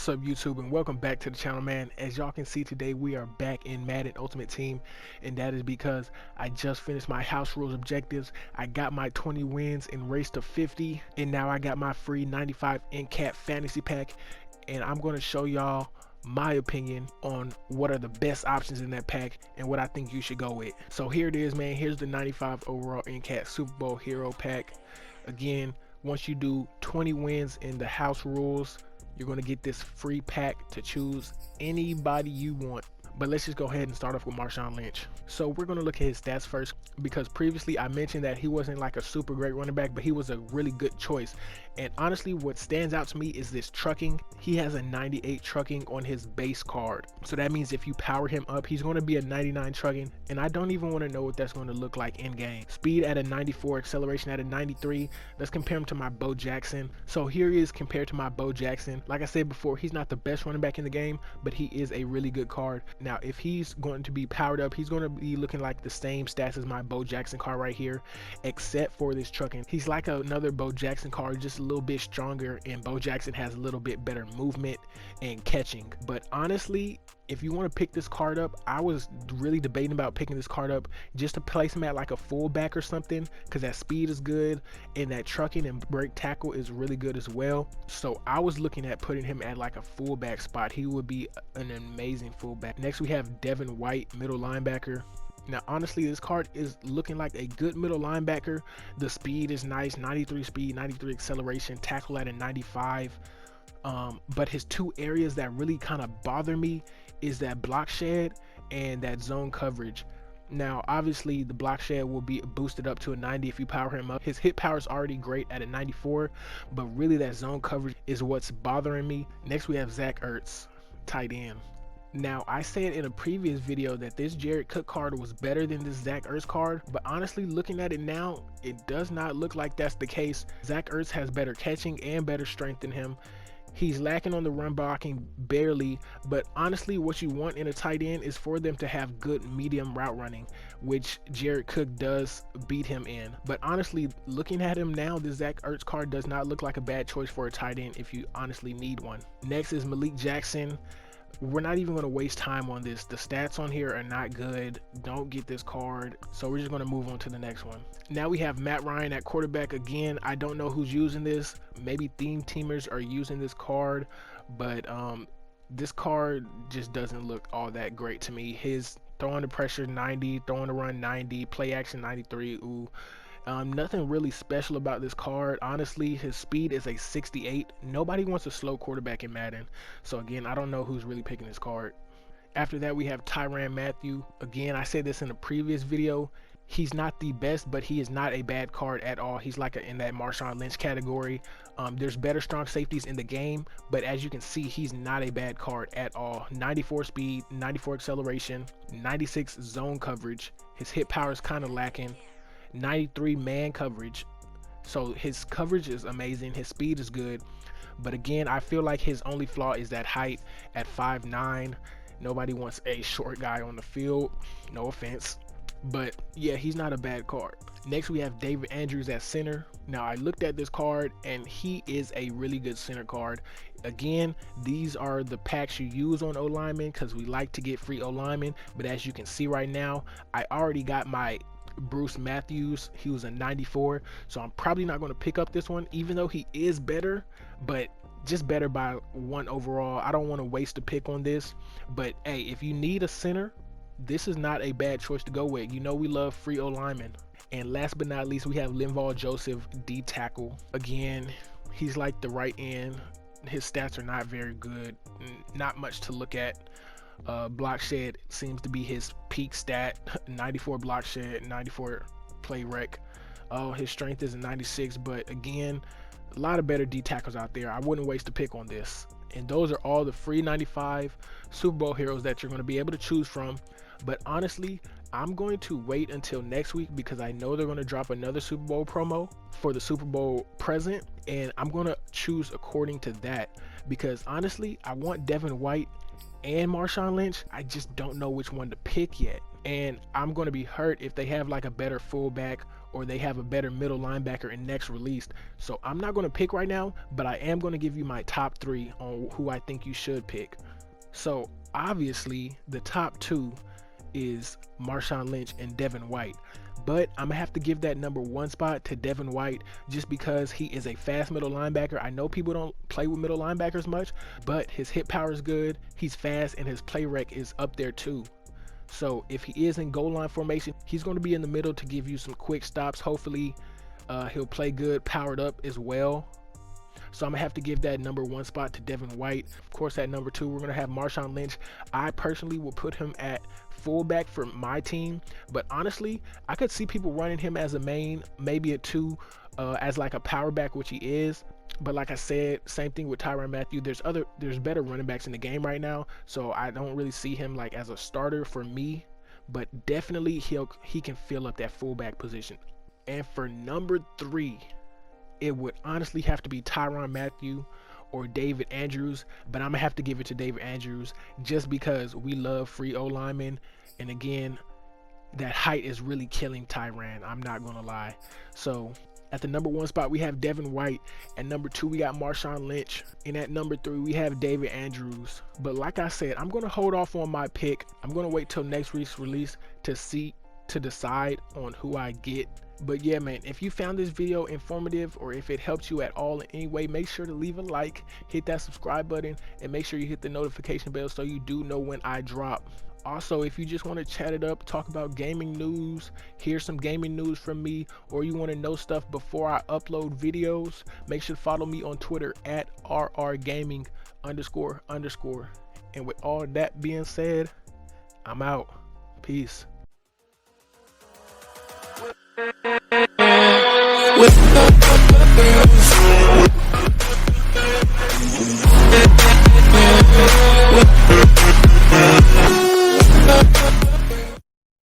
What's up, YouTube, and welcome back to the channel, man. As y'all can see, today we are back in Madden Ultimate Team, and that is because I just finished my house rules objectives. I got my 20 wins and race to 50, and now I got my free 95 in-cap fantasy pack, and I'm going to show y'all my opinion on what are the best options in that pack and what I think you should go with. So here it is, man. Here's the 95 overall in-cap Super Bowl hero pack. Again, once you do 20 wins in the house rules, you're going to get this free pack to choose anybody you want. But let's just go ahead and start off with Marshawn Lynch. So we're going to look at his stats first, because previously I mentioned that he wasn't like a super great running back, but he was a really good choice. And honestly, what stands out to me is this trucking. He has a 98 trucking on his base card. So that means if you power him up, he's going to be a 99 trucking. And I don't even want to know what that's going to look like in game. Speed at a 94, acceleration at a 93. Let's compare him to my Bo Jackson. So here he is compared to my Bo Jackson. Like I said before, he's not the best running back in the game, but he is a really good card. Now, if he's going to be powered up, he's going to be looking like the same stats as my Bo Jackson card right here, except for this trucking. He's like another Bo Jackson card, just a little bit stronger, and Bo Jackson has a little bit better movement and catching. But honestly, if you want to pick this card up, I was really debating about picking this card up just to place him at like a fullback or something, because that speed is good and that trucking and break tackle is really good as well. So I was looking at putting him at like a fullback spot. He would be an amazing fullback. Next we have Devin White, middle linebacker. Now honestly, this card is looking like a good middle linebacker. The speed is nice, 93 speed, 93 acceleration, tackle at a 95. But his two areas that really kind of bother me is that block shed and that zone coverage. Now obviously the block shed will be boosted up to a 90 if you power him up. His hit power is already great at a 94, but really that zone coverage is what's bothering me. Next we have Zach Ertz, tight end. Now I said in a previous video that this Jared Cook card was better than this Zach Ertz card, but honestly looking at it now, it does not look like that's the case. Zach Ertz has better catching and better strength than him. He's lacking on the run blocking barely, but honestly what you want in a tight end is for them to have good medium route running, which Jared Cook does beat him in. But honestly, looking at him now, the Zach Ertz card does not look like a bad choice for a tight end if you honestly need one. Next is Malik Jackson. We're not even going to waste time on this. The stats on here are not good. Don't get this card. So we're just going to move on to the next one. Now we have Matt Ryan at quarterback. Again, I don't know who's using this. Maybe theme teamers are using this card, but this card just doesn't look all that great to me. His throwing the pressure 90, throwing the run 90, play action 93. Ooh. Nothing really special about this card. Honestly, his speed is a 68. Nobody wants a slow quarterback in Madden. So again, I don't know who's really picking this card. After that, we have Tyrann Matthew. Again, I said this in a previous video. He's not the best, but he is not a bad card at all. He's like in that Marshawn Lynch category. There's better strong safeties in the game, but as you can see, he's not a bad card at all. 94 speed, 94 acceleration, 96 zone coverage. His hit power is kind of lacking. 93 man coverage, so his coverage is amazing, his speed is good, but again I feel like his only flaw is that height at 5'9". Nobody wants a short guy on the field, no offense, but yeah, he's not a bad card. Next we have David Andrews at center. Now I looked at this card and he is a really good center card. Again, these are the packs you use on O-linemen because we like to get free O-linemen, but as you can see right now, I already got my Bruce Matthews. He was a 94, so I'm probably not going to pick up this one, even though he is better, but just better by one overall. I don't want to waste a pick on this, but hey, if you need a center, this is not a bad choice to go with. You know we love free O-linemen. And last but not least, we have Linval Joseph, D tackle. Again, he's like the right end. His stats are not very good, not much to look at. Block shed seems to be his peak stat. 94 block shed, 94 play rec. Oh, his strength is a 96, but again, a lot of better D tackles out there. I wouldn't waste a pick on this. And those are all the free 95 Super Bowl heroes that you're going to be able to choose from. But honestly, I'm going to wait until next week because I know they're going to drop another Super Bowl promo for the Super Bowl present, and I'm going to choose according to that, because honestly I want Devin White and Marshawn Lynch. I just don't know which one to pick yet. And I'm going to be hurt if they have like a better fullback or they have a better middle linebacker in next released. So I'm not going to pick right now, but I am going to give you my top 3 on who I think you should pick. So obviously the top 2 is Marshawn Lynch and Devin White. But I'm going to have to give that number 1 spot to Devin White just because he is a fast middle linebacker. I know people don't play with middle linebackers much, but his hit power is good. He's fast and his play rec is up there too. So if he is in goal line formation, he's going to be in the middle to give you some quick stops. Hopefully he'll play good, powered up as well. So I'm going to have to give that number 1 spot to Devin White. Of course, at number 2, we're going to have Marshawn Lynch. I personally will put him at fullback for my team. But honestly, I could see people running him as a main, maybe a 2 as like a power back, which he is. But like I said, same thing with Tyrann Matthew. There's better running backs in the game right now. So I don't really see him like as a starter for me. But definitely he can fill up that fullback position. And for number 3, it would honestly have to be Tyrann Matthew or David Andrews, but I'm gonna have to give it to David Andrews just because we love free O linemen, and again, that height is really killing Tyrann. I'm not gonna lie. So at the number 1 spot we have Devin White, at number 2 we got Marshawn Lynch, and at number 3 we have David Andrews. But like I said, I'm gonna hold off on my pick. I'm gonna wait till next week's release to decide on who I get. But yeah, man, if you found this video informative or if it helped you at all in any way, make sure to leave a like, hit that subscribe button, and make sure you hit the notification bell so you do know when I drop. Also, if you just want to chat it up, talk about gaming news, hear some gaming news from me, or you want to know stuff before I upload videos, make sure to follow me on Twitter at rrgaming__. And with all that being said, I'm out. Peace. With